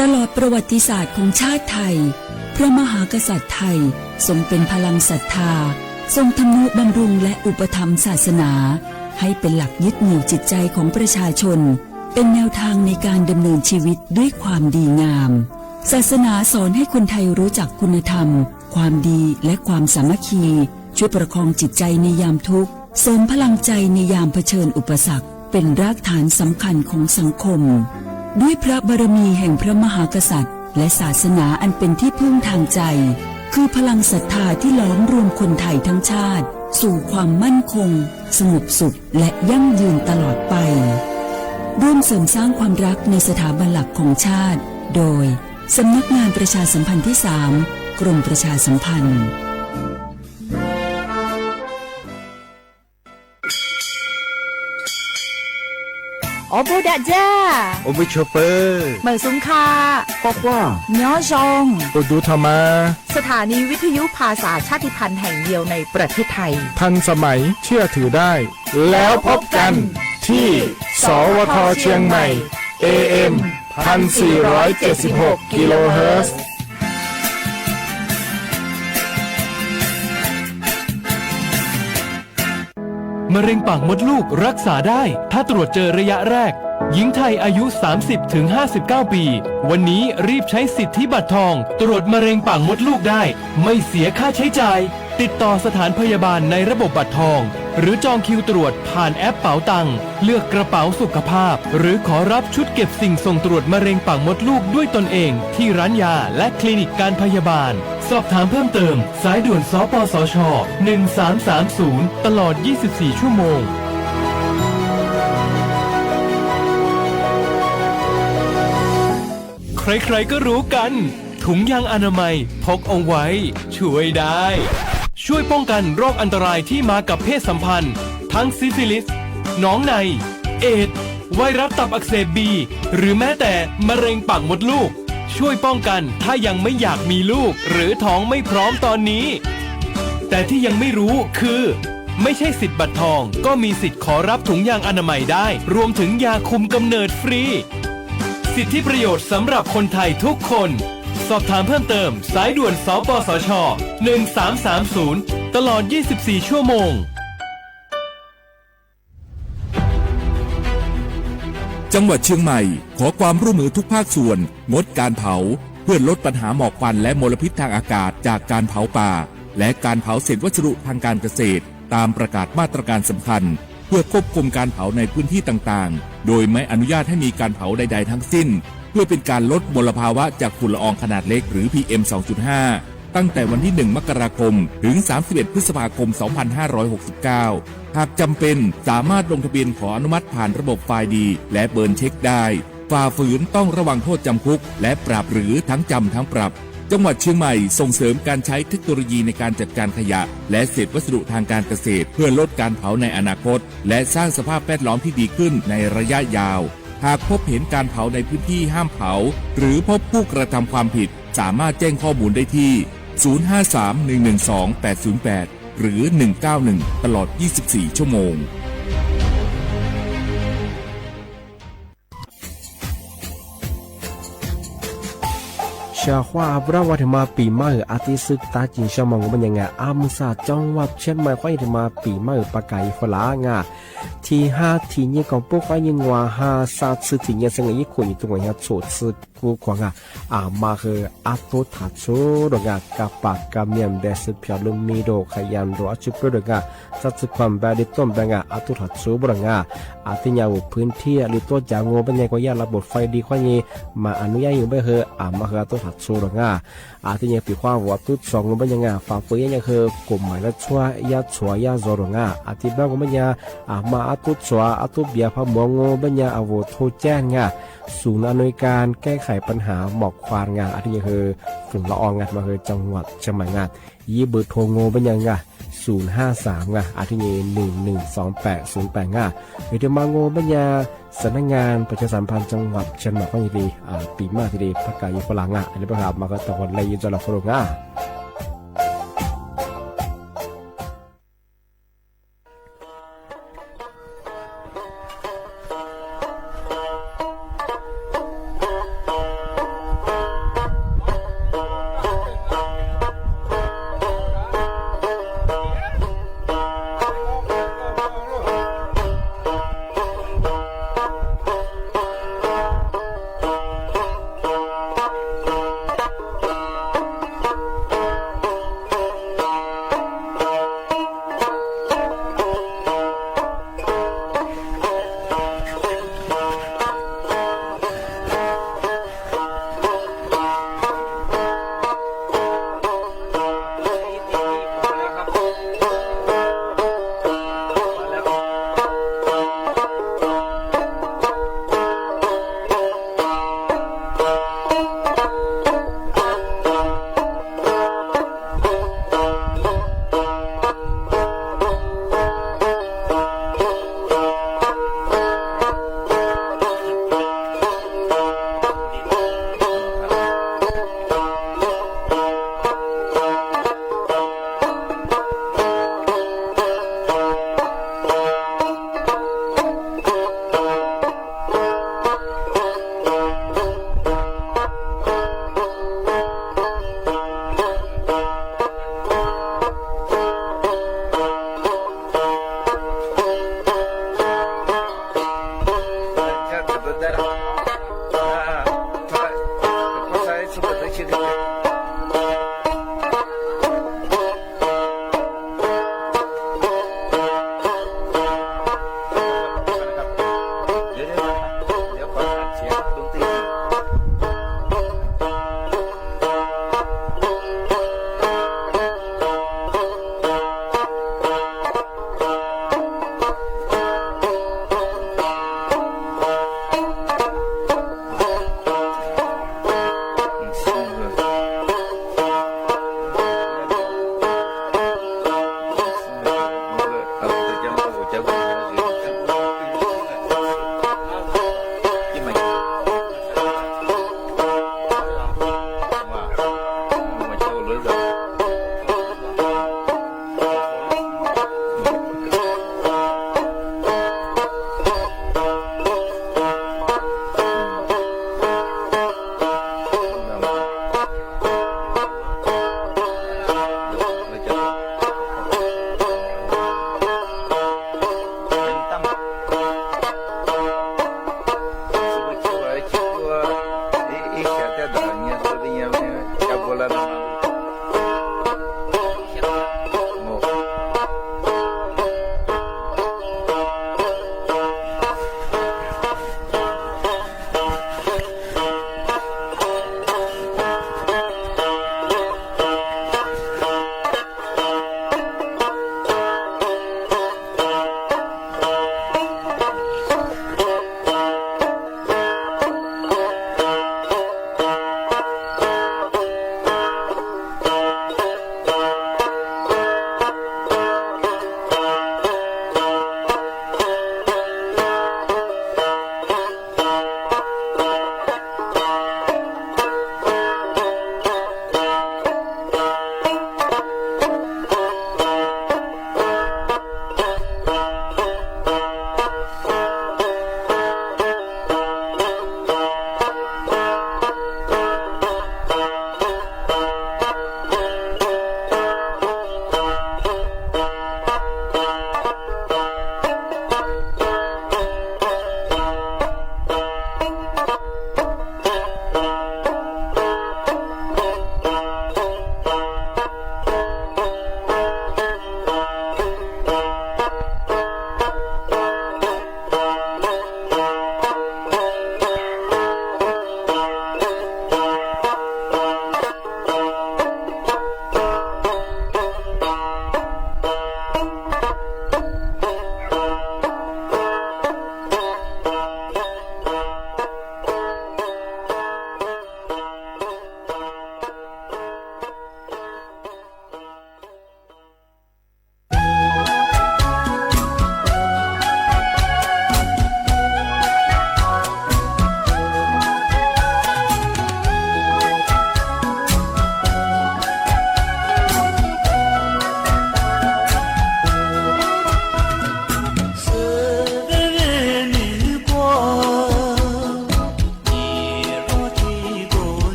ตลอดประวัติศาสตร์ของชาติไทยพระมหากษัตริย์ไทยทรงเป็นพลังศรัทธาทรงทำนุบำรุงและอุปถัมภ์ศาสนาให้เป็นหลักยึดเหนี่ยวจิตใจของประชาชนเป็นแนวทางในการดำเนินชีวิตด้วยความดีงามศาสนาสอนให้คนไทยรู้จักคุณธรรมความดีและความสามัคคีช่วยประคองจิตใจในยามทุกข์เสริมพลังใจในยามเผชิญอุปสรรคเป็นรากฐานสำคัญของสังคมด้วยพระบารมีแห่งพระมหากษัตริย์และศาสนาอันเป็นที่พึ่งทางใจคือพลังศรัทธาที่ล้อมรวมคนไทยทั้งชาติสู่ความมั่นคงสงบสุขและยั่งยืนตลอดไปร่วมเสริมสร้างความรักในสถาบันหลักของชาติโดยสำนักงานประชาสัมพันธ์ที่ 3 กรมประชาสัมพันธ์โอบูดาจ้าโอบิโชเปอร์เหมือนสุงคาปอกว่าย้อจงโอดูธรรมาสถานีวิทยุภาษาชาติพันธุ์แห่งเดียวในประเทศไทยทันสมัยเชื่อถือได้แล้วพบกันที่สวทเชียงใหม่ AM 1476 กิโลเฮิรตซ์มะเร็งปากมดลูกรักษาได้ถ้าตรวจเจอระยะแรกหญิงไทยอายุ 30-59 ปีวันนี้รีบใช้สิทธิบัตรทองตรวจมะเร็งปากมดลูกได้ไม่เสียค่าใช้จ่ายติดต่อสถานพยาบาลในระบบบัตรทองหรือจองคิวตรวจผ่านแอปเป๋าตังเลือกกระเป๋าสุขภาพหรือขอรับชุดเก็บสิ่งส่งตรวจมะเร็งปากมดลูกด้วยตนเองที่ร้านยาและคลินิกการพยาบาลสอบถามเพิ่มเติมสายด่วนสปสช1330ตลอด24ชั่วโมงใครๆก็รู้กันถุงยางอนามัยพกเอาไว้ช่วยได้ช่วยป้องกันโรคอันตรายที่มากับเพศสัมพันธ์ทั้งซิฟิลิสหนองในเอดส์ไวรัสตับอักเสบบีหรือแม้แต่มะเร็งปากมดลูกช่วยป้องกันถ้ายังไม่อยากมีลูกหรือท้องไม่พร้อมตอนนี้แต่ที่ยังไม่รู้คือไม่ใช่สิทธิ์บัตรทองก็มีสิทธิ์ขอรับถุงยางอนามัยได้รวมถึงยาคุมกำเนิดฟรีสิทธิประโยชน์สำหรับคนไทยทุกคนสอบถามเพิ่มเติมสายด่วนสปสช1330ตลอด24ชั่วโมงจังหวัดเชียงใหม่ขอความร่วมมือทุกภาคส่วนงดการเผาเพื่อลดปัญหาหมอกควันและมลพิษทางอากาศจากการเผาป่าและการเผาเศษวัสดุทางการเกษตรตามประกาศมาตรการสำคัญเพื่อควบคุมการเผาในพื้นที่ต่างๆโดยไม่อนุญาตให้มีการเผาใดๆทั้งสิ้นเพื่อเป็นการลดมลภาวะจากฝุ่นละอองขนาดเล็กหรือ PM 2.5 ตั้งแต่วันที่ 1 มกราคมถึง 31 พฤษภาคม 2569 หากจำเป็นสามารถลงทะเบียนขออนุมัติผ่านระบบไฟล์ดีและเบิร์นเช็คได้ฝ่าฝืนต้องระวังโทษจำคุกและปรับหรือทั้งจำทั้งปรับจังหวัดเชียงใหม่ส่งเสริมการใช้เทคโนโลยีในการจัดการขยะและเศษวัสดุทางการเกษตรเพื่อลดการเผาในอนาคตและสร้างสภาพแวดล้อมที่ดีขึ้นในระยะยาวหากพบเห็นการเผาในพื้นที่ห้ามเผาหรือพบผู้กระทำความผิดสามารถแจ้งข้อมูลได้ที่ 053-112-808 หรือ 191 ตลอด 24 ชั่วโมงชาว่าบราวัฒมาปีใหม่อาทิตย์ศึกตาจินชมองมันยังไงอามุสาจังหวัดเชียงใหม่ค่อยมาปีใหม่ปากไก่ฝรั่งที่5ที่นี้ของพวกยินว่า5 3次ที่นี้สังเกตคุยตรงนี้โฉดซึกูกว่ามาคืออาตุทัชโดงกับปากกับเมียมเดสเปียลุมมีโดขยันรัวจุดโปรดงสัตว์ความแบบดิต้มแบงอาตุทัชบรางอาทิยาวพื้นที่หรือตัวจางโง่เป็นยังก็ยาระบบไฟดีข้อนี้มาอนุญาตอยู่ไม่คือมาคืออาตุทัชบรางอาทิยังปีความว่าตุสองเป็นยังฝ่าฝืนยังคือกลุ่มหมายละชัวยาชัวยาจรางอาทิบ้างก็เป็นยังมาอาตุชัวอาตุเบียพมองโง่เป็นยังอาวุธโทแจ้งศูนย์อำนวยการแก้ไขปัญหาหมอกควันอาทิยังคือฝุ่นละอองมาคือจังหวัดเชียงใหม่ยี่เบอร์โทรโง่เป็นยัง053อาทิยัง112808วิธีมาโง่เป็นยังสำนักงานประชาสัมพันธ์จังหวัดเชียงใหม่ก็ยินดีปีมาทีดีพักกายฝรั่งอันนี้ประกาศมาก็ตะวันเลยยินจะหลับฝรั่ง เ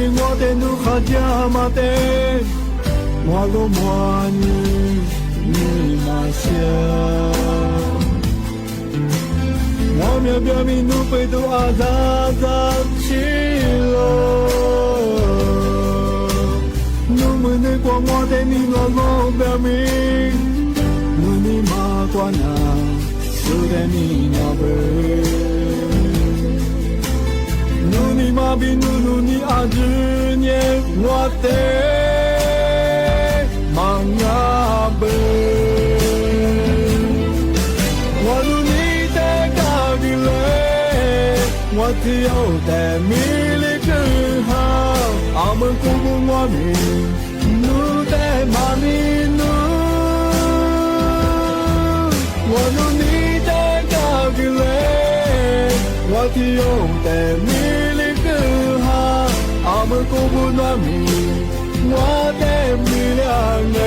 我的努哈加马的，我罗摩尼玛夏。我苗表明努贝都阿扎扎起了，努们的光我的你罗罗表明，努你马关啊，苏的你那贝。努尼玛比努尼阿只念我的忙啊贝，我努尼的高的嘞，我只有的米里更好，阿门古古我米努的玛米努，我努尼的高的嘞，我只有的米。阿门古古暖米，我的米亮哎。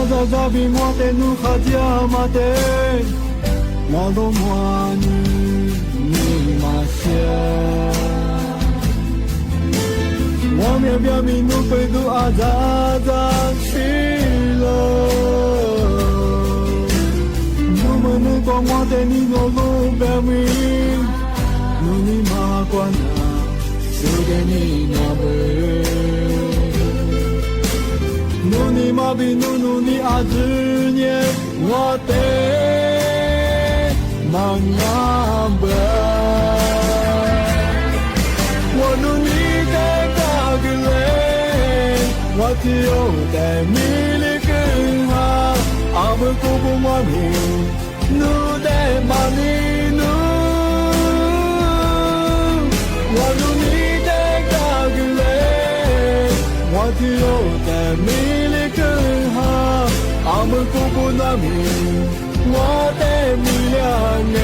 扎扎比我的努哈加马的，我罗摩尼玛夏。我苗表明努贝都阿扎扎起了，努们努光我的你罗罗表明，努尼玛关啊，苏的你那贝。努尼玛比努尼阿只念我的忙啊贝，我努尼的高个嘞，我只有的米里更好，阿门古古我米努的玛尼努，我努尼的高个嘞，我只有的米。阿门古古暖米，我的米亮哎，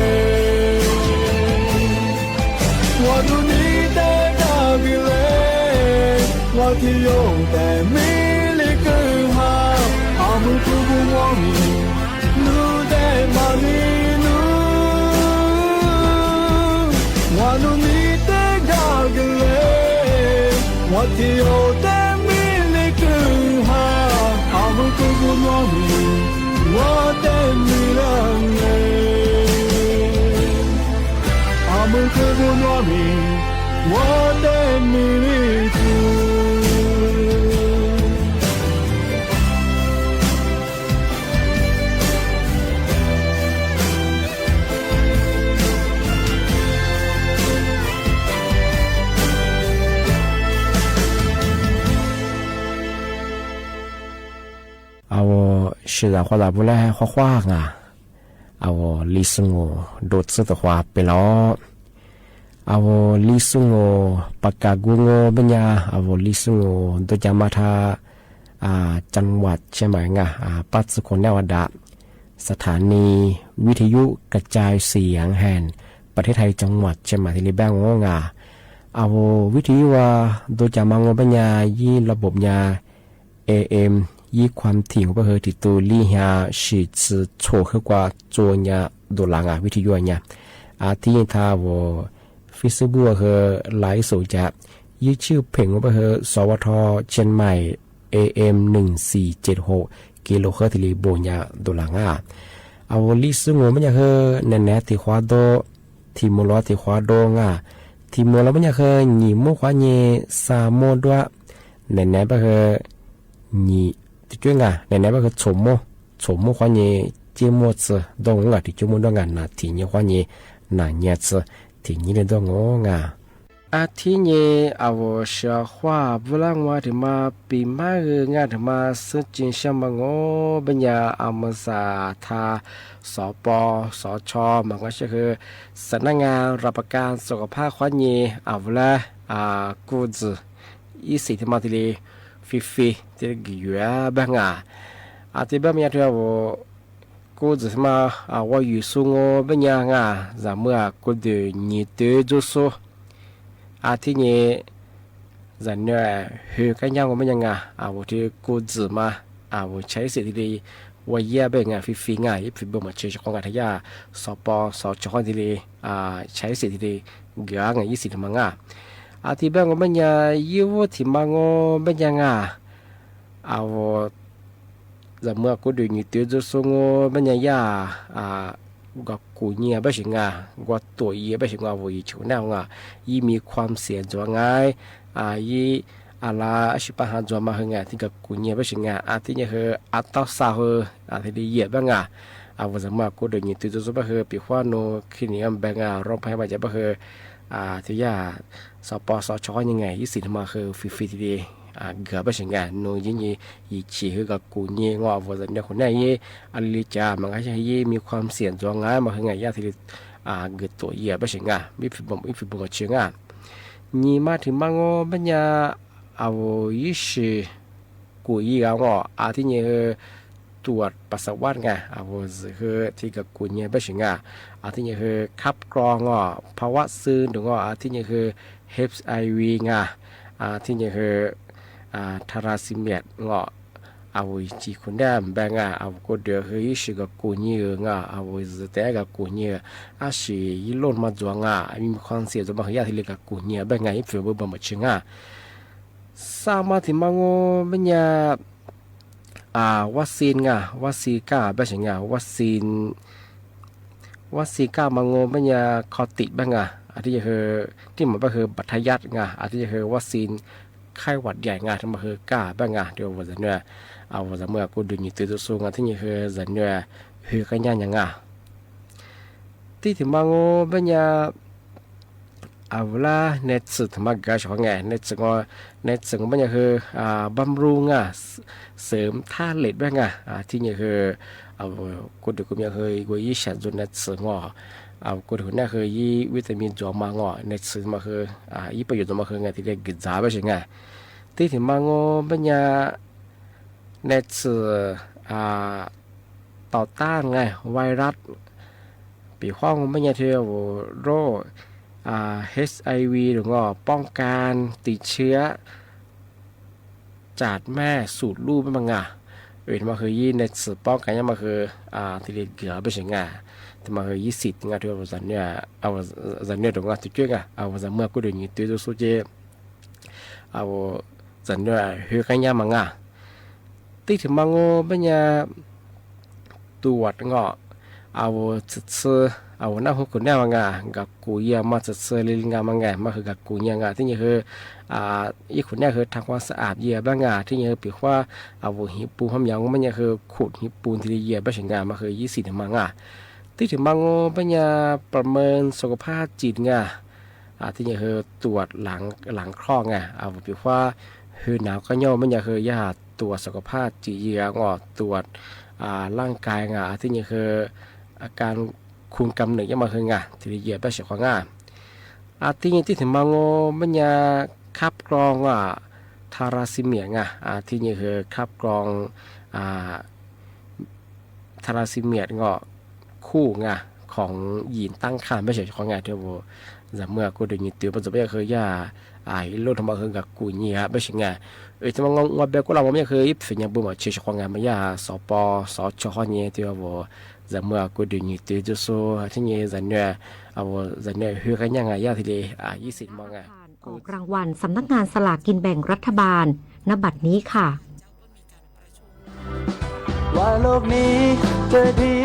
我努你的高比嘞，我只有的米里更好。阿门古古我米，努的玛尼努，我努你的高比嘞，我只有的米里更好。阿门古古暖米，我的米亮哎，阿门古古暖米，我的米里住。我是在画不来画画啊，我历史我多次的话ไปแล้ว我历史我ปากกากู我เป็นยา我历史我โดยจะมาทาจังหวัดเชียงใหม่ไงปัจจุบันนวดาสถานีวิทยุกระจายเสียงแห่งประเทศไทยจังหวัดเชียงใหม่ที่ริแบงงงวิทยุว่าโดยจะมางเป็นยายี่ระบบยา AMยี่ความถี่ของเฮอติตูลี่ฮาสิซือโชคือกว่าโจญาโดลังวิทยุเนี่ยที่ทาวFacebook เฮอไลฟ์สดจะยี่ชื่อเพลงของเฮอสวทเชียงใหม่ AM 1476กิโลเฮิรตซ์ลิโบญาโดลังลิซึ่งมันจะเฮอแน่ๆที่ควาโดที่มลอที่ควาโดที่มลอมันจะเฮอหนีมุควาเยซาโมดวะแน่ๆไปเฮอหนีที่ช่วยแน่ๆไปเฮอชมโมควาเยเจโมซดงที่จุมดงนะที่เยควาเยน่ะเยซที่นี่เลยดงที่นี่เชื่อว่าเวลาว่าที่มาปีใหม่ที่มาซึ่งจริงๆมันก็เป็นยามาสาธาสปสชมันก็คือสำนักงานรับประกันสุขภาพขวัญเวลา กูจือีสิที่มาที่เลยฟีที่กิวบ้างที่บ้านมีอะไรวกูจะมาว่าอยู่สูงเป็นยังจะเมื่อกูเดินนี่เดินจุดสูที่นี่จะเนี่ยเหตุการณ์ยังเป็นยังว่าที่กูจะมาว่าใช้สิ่งที่ว่าเยี่ยเป็นฟียี่ฟีบ่มาเชื่อของกันที่สปสชคนที่ใช้สิ่งที่เกี่ยวกับยี่สิบมังที่บ้านก็เป็นยังยี่วัวที่มังเป็นยังจะเมื่อกูดูนี่ตัวจะส่งเป็นยังก็กูเนี่ยไม่ใช่ก็ตัวยี่ไม่ใช่ว่าวิจุนั่งยี่มีความเสี่ยงจังไงยี่อะไรสิบห้าจังมาเหงที่กับกูเนี่ยไม่ใช่ที่เนี่ยคือต้าสาวที่ได้เยี่ยบ้างว่าจะเมื่อกูดูนี่ตัวจะแบบปีขวานโนขี้เนี่ยบ้างร้องเพลงมาจะแบบที่สปสชยังไงยี่สิบมาคือฟีที่ดีเกือบไม่ใช่โนยิ่งยี่ชี้คือกับกูเนี่ยว่าจะเนี่ยคนนี้อันลิจามันก็ใช่ยี่มีความเสี่ยงจังไงมาเหงที่เกิดตัวเยี่ยไม่ใช่ไม่ฟิบมาเชื่อนี่มาถึงมังเป็นยายี่สิกูยี่ที่เนี่ยตรวจปัสสาวะคือที่กับกูเนี่ยไม่ใช่ที่เนี่ยคือคับกรองภาวะซึมหรือที่เนี่ยคือ HIV ที่เนี่ยคือทาราซิเมียจีคนได้แบ่งก็เดือดคือยี่สิกับกูเนี่ยแต่กับกูเนี่ยสิยี่ล้นมาจวงมีความเสี่ยงจะมาขยะที่เล็กกับกูเนี่ยแบ่งฟิลเบอร์มาเชิงสามาที่มังเป็นยาวัคซีนวัคซีนก้าแบบเช่นวัคซีนก้ามังเป็นยาคอติบ้างที่จะคือที่มันก็คือบัตรยัดที่จะคือวัคซีนไข้หวัดใหญ่ที่มันคือก้าบ้างเดี๋ยววันนี้ว่าจะเมื่อกูดูนี่ตัวสูงที่นี่คือจะเนี่ยคือกันยังที่ถึงมังเป็นยาเวลาเน็ตสึกมากก็ชอบเน็ตสึกมันจะคือบำรุงเสริมท่าเหล็กบ้างที่นี่คือกูดูกูมีเคยกูยี่ฉันจนเน็ตสึกกูดูเนี่ยคือยี่วิตามินจอมเน็ตสึกมาคือยี่ประโยชน์มาคือที่เรียกกิจจาไม่ใช่ที่ถึงมังเป็นยาเน็ตสึกต่อต้านไวรัสปีข้องเป็นยาที่โรคHIV หรือว่าป้องกันติดเชื้อจากแม่สูตรลูกเป็นมังมาคือยี่ในสืบป้องกันยังมาคือที่เรียกเกลือไม่ใช่แต่มาคือ20ที่ว่าสันเนี่ยตรงที่จุดสันเมื่อกูดูนี่ตัวสุดเจสันเนี่ยคือกันยังมังที่ถึงมังเป็นยาตรวจหน้าหุกแนวกับกูเยี่ยมาจะเซอร์ลิงมามาคือกับกูเนี่ยที่นี่คืออีกคนเนี่ยคือทำความสะอาดเยี่ยบ้างที่นี่ปีว่าหิปูห้ามยังมันเนี่ยคือขุดหิปูที่เยี่ยบ้างมาคือ20มังที่ถึงมังเป็นยาประเมินสุขภาพจิตที่นี่คือตรวจหลังคลอดปีว่าคือหนาวก็ย่อมันเนี่ยคือยาตรวจสุขภาพจิตเยี่ยตรวจร่างกายที่นี่คืออาการคุมกำเนิดยังมาคือที่เหยียบได้เสียของที่นี่ที่ถึงมังมันยาคับกรองทาราซิเมียที่นี่คือคับกรองทาราซิเมียคู่ของยีนตั้งครรภ์ไม่ใช่ของเที่ยวจะเมื่อกูดูนี่ตัวปัจจุบันคือยาโลดทำมาคือกับกูเนี่ยไม่ใช่จะมางอแบบกูเราไม่เคยฝึกยังบุ้มเชื่อของมายาสปสชเนี่ยที่ว่าจะเมื่อกูดูนี่ตัวจะสู้ที่นี่จะเนี่ยจะเนี่ยคือกันยังยาที่เลย20มังออกรางวัลสำนักงานสลากกินแบ่งรัฐบาลณบัดนี้ค่ะ ว่าโลกนี้จะดี